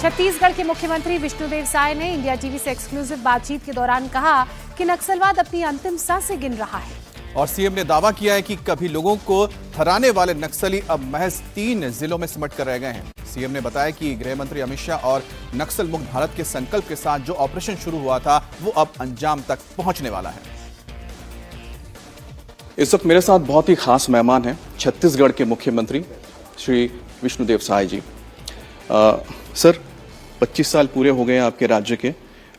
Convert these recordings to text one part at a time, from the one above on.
छत्तीसगढ़ के मुख्यमंत्री विष्णुदेव साय ने इंडिया टीवी से एक्सक्लूसिव बातचीत के दौरान कहा कि नक्सलवाद अपनी अंतिम सांसें गिन रहा है। और सीएम ने दावा किया है कि कभी लोगों को हराने वाले नक्सली अब महज 3 जिलों में सिमट कर रह गए हैं। सीएम ने बताया कि गृह मंत्री अमित शाह और नक्सल मुक्त भारत के संकल्प के साथ जो ऑपरेशन शुरू हुआ था वो अब अंजाम तक पहुंचने वाला है। इस वक्त मेरे साथ बहुत ही खास मेहमान हैं छत्तीसगढ़ के मुख्यमंत्री श्री विष्णुदेव साय जी। सर 25 साल पूरे हो गए हैं आपके राज्य के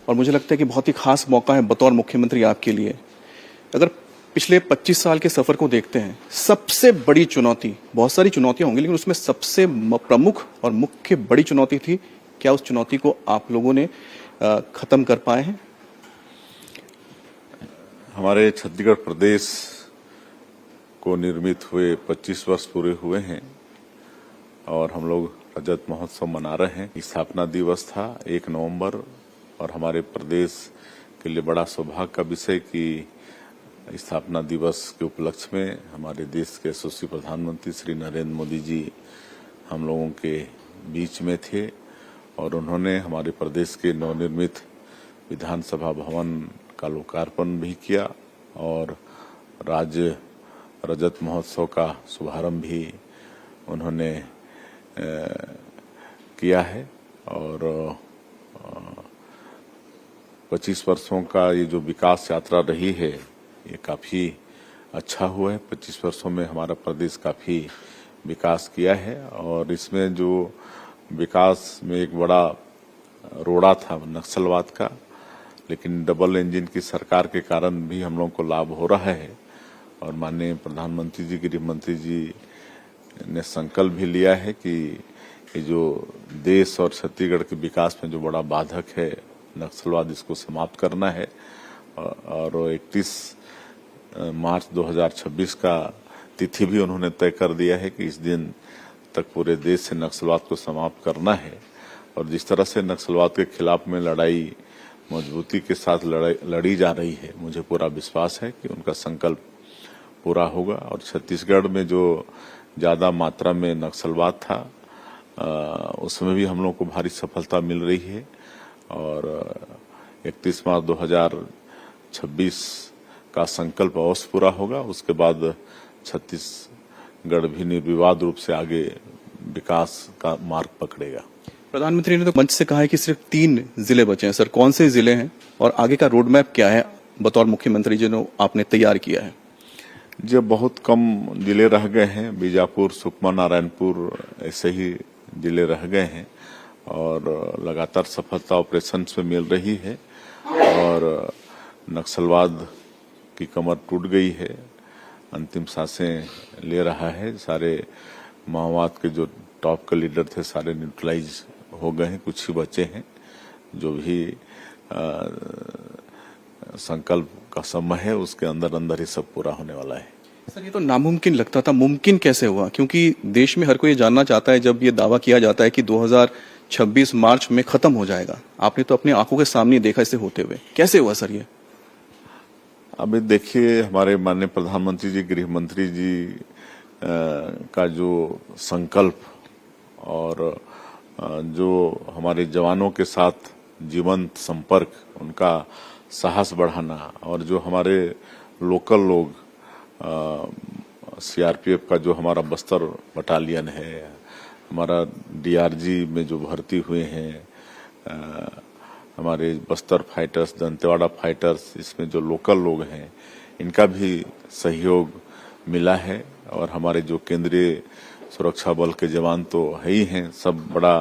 और मुझे लगता है कि बहुत ही खास मौका है बतौर मुख्यमंत्री आपके लिए। अगर पिछले 25 साल के सफर को देखते हैं, सबसे बड़ी चुनौती, बहुत सारी चुनौतियां होंगी लेकिन उसमें सबसे प्रमुख और मुख्य बड़ी चुनौती थी, क्या उस चुनौती को आप लोगों ने खत्म कर पाए हैं? हमारे छत्तीसगढ़ प्रदेश को निर्मित हुए 25 वर्ष पूरे हुए हैं और हम लोग रजत महोत्सव मना रहे हैं। स्थापना दिवस था 1 नवंबर और हमारे प्रदेश के लिए बड़ा सौभाग्य का विषय कि स्थापना दिवस के उपलक्ष्य में हमारे देश के यशस्वी प्रधानमंत्री श्री नरेंद्र मोदी जी हम लोगों के बीच में थे और उन्होंने हमारे प्रदेश के नवनिर्मित विधानसभा भवन का लोकार्पण भी किया और राज्य रजत महोत्सव का शुभारंभ भी उन्होंने किया है। और 25 वर्षों का ये जो विकास यात्रा रही है ये काफी अच्छा हुआ है। 25 वर्षों में हमारा प्रदेश काफी विकास किया है और इसमें जो विकास में एक बड़ा रोड़ा था नक्सलवाद का, लेकिन डबल इंजन की सरकार के कारण भी हम लोगों को लाभ हो रहा है। और माननीय प्रधानमंत्री जी, गृह मंत्री जी ने संकल्प भी लिया है कि ये जो देश और छत्तीसगढ़ के विकास में जो बड़ा बाधक है नक्सलवाद, इसको समाप्त करना है। और 31 मार्च 2026 का तिथि भी उन्होंने तय कर दिया है कि इस दिन तक पूरे देश से नक्सलवाद को समाप्त करना है। और जिस तरह से नक्सलवाद के खिलाफ में लड़ाई मजबूती के साथ लड़ी जा रही है, मुझे पूरा विश्वास है कि उनका संकल्प पूरा होगा। और छत्तीसगढ़ में जो ज्यादा मात्रा में नक्सलवाद था उसमें भी हम लोग को भारी सफलता मिल रही है। और 31 मार्च 2026 का संकल्प अवश्य पूरा होगा। उसके बाद छत्तीसगढ़ भी निर्विवाद रूप से आगे विकास का मार्ग पकड़ेगा। प्रधानमंत्री ने तो मंच से कहा है कि सिर्फ 3 जिले बचे हैं। सर कौन से जिले हैं और आगे का रोड मैप क्या है बतौर मुख्यमंत्री जो आपने तैयार किया है? जब बहुत कम जिले रह गए हैं, बीजापुर, सुकमा, नारायणपुर ऐसे ही जिले रह गए हैं और लगातार सफलता ऑपरेशन में मिल रही है और नक्सलवाद की कमर टूट गई है, अंतिम सांसें ले रहा है। सारे माओवाद के जो टॉप के लीडर थे सारे न्यूट्रलाइज हो गए हैं, कुछ ही बचे हैं। जो भी संकल्प का समय है उसके अंदर अंदर ही सब पूरा होने वाला है। सर ये तो नामुमकिन लगता था, मुमकिन कैसे हुआ? क्योंकि देश में हर कोई ये जानना चाहता है जब ये दावा किया जाता है कि 2026 मार्च में खत्म हो जाएगा। आपने तो अपनी आंखों के सामने देखा इसे होते हुए, कैसे हुआ सर ये? अभी देखिए, हमारे माननीय प्रधानमंत्री जी, गृह मंत्री जी का जो संकल्प और जो हमारे जवानों के साथ जीवंत संपर्क, उनका साहस बढ़ाना और जो हमारे लोकल लोग सीआरपीएफ का जो हमारा बस्तर बटालियन है, हमारा डीआरजी में जो भर्ती हुए हैं, हमारे बस्तर फाइटर्स, दंतेवाड़ा फाइटर्स, इसमें जो लोकल लोग हैं इनका भी सहयोग मिला है। और हमारे जो केंद्रीय सुरक्षा बल के जवान तो है ही हैं, सब बड़ा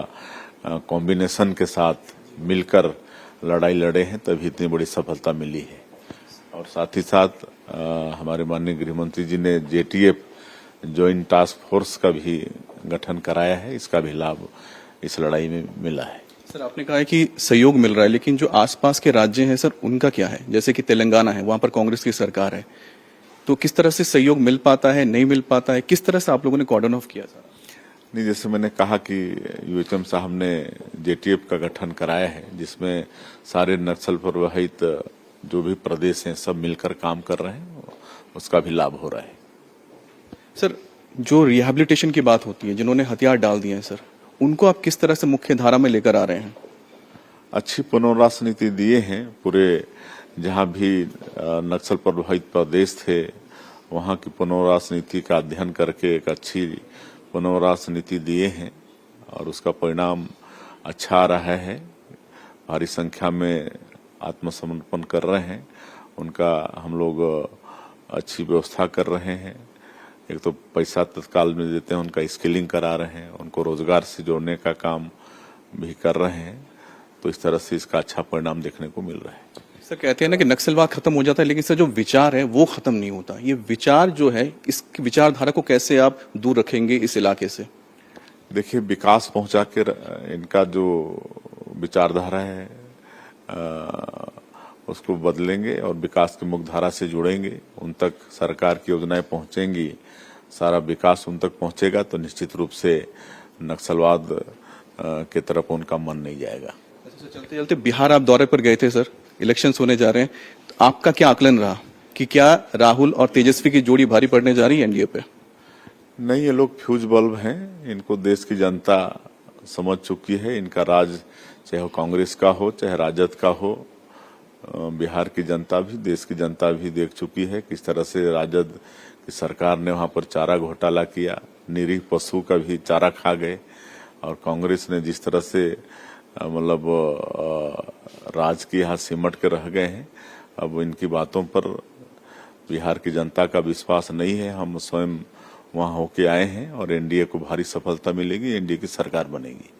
कॉम्बिनेशन के साथ मिलकर लड़ाई लड़े हैं, तभी इतनी बड़ी सफलता मिली है। और साथ ही साथ हमारे माननीय गृह मंत्री जी ने जेटीएफ जॉइंट टास्क फोर्स का भी गठन कराया है, इसका भी लाभ इस लड़ाई में मिला है। सर आपने कहा है कि सहयोग मिल रहा है, लेकिन जो आसपास के राज्य हैं सर उनका क्या है? जैसे कि तेलंगाना है, वहां पर कांग्रेस की सरकार है, तो किस तरह से सहयोग मिल पाता है, नहीं मिल पाता है? किस तरह से आप लोगों ने कॉर्डन ऑफ किया सर? नहीं, जैसे मैंने कहा कि यूएचएम साहब ने जेटीएफ का गठन कराया है, जिसमें सारे नक्सल प्रभावित जो भी प्रदेश हैं सब मिलकर काम कर रहे हैं, उसका भी लाभ हो रहा है। सर जो रिहैबिलिटेशन की बात होती है, जिन्होंने हथियार डाल दिए हैं सर, उनको आप किस तरह से मुख्य धारा में लेकर आ रहे हैं? अच्छी पुनर्वास नीति दिए हैं। पूरे जहां भी नक्सल प्रभावित प्रदेश थे वहां की पुनर्वास नीति का अध्ययन करके एक अच्छी पुनर्वास नीति दिए हैं और उसका परिणाम अच्छा आ रहा है। भारी संख्या में आत्मसमर्पण कर रहे हैं, उनका हम लोग अच्छी व्यवस्था कर रहे हैं। एक तो पैसा तत्काल में देते हैं, उनका स्किलिंग करा रहे हैं, उनको रोजगार से जोड़ने का काम भी कर रहे हैं। तो इस तरह से इसका अच्छा परिणाम देखने को मिल रहा है। सर कहते हैं ना कि नक्सलवाद खत्म हो जाता है, लेकिन सर जो विचार है वो खत्म नहीं होता। ये विचार जो है, इस विचारधारा को कैसे आप दूर रखेंगे इस इलाके से? देखिए, विकास पहुंचा के इनका जो विचारधारा है उसको बदलेंगे और विकास की मुख्य धारा से जुड़ेंगे। उन तक सरकार की योजनाएं पहुंचेंगी, सारा विकास उन तक पहुंचेगा तो निश्चित रूप से नक्सलवाद की तरफ उनका मन नहीं जाएगा। चलते चलते बिहार आप दौरे पर गए थे सर, इलेक्शंस होने जा रहे हैं, तो आपका क्या आकलन रहा कि क्या राहुल और तेजस्वी की जोड़ी भारी पड़ने जा रही है एनडीए पे? नहीं, ये लोग फ्यूज बल्ब हैं। इनको देश की जनता समझ चुकी है। इनका राज चाहे वो कांग्रेस का हो चाहे राजद का हो, बिहार की जनता भी देश की जनता भी देख चुकी है किस तरह से राजद की सरकार ने वहां पर चारा घोटाला किया, निरीह पशु का भी चारा खा गए। और कांग्रेस ने जिस तरह से मतलब राज की यहाँ सिमट के रह गए हैं, अब इनकी बातों पर बिहार की जनता का विश्वास नहीं है। हम स्वयं वहां होके आए हैं और एनडीए को भारी सफलता मिलेगी, एनडीए की सरकार बनेगी।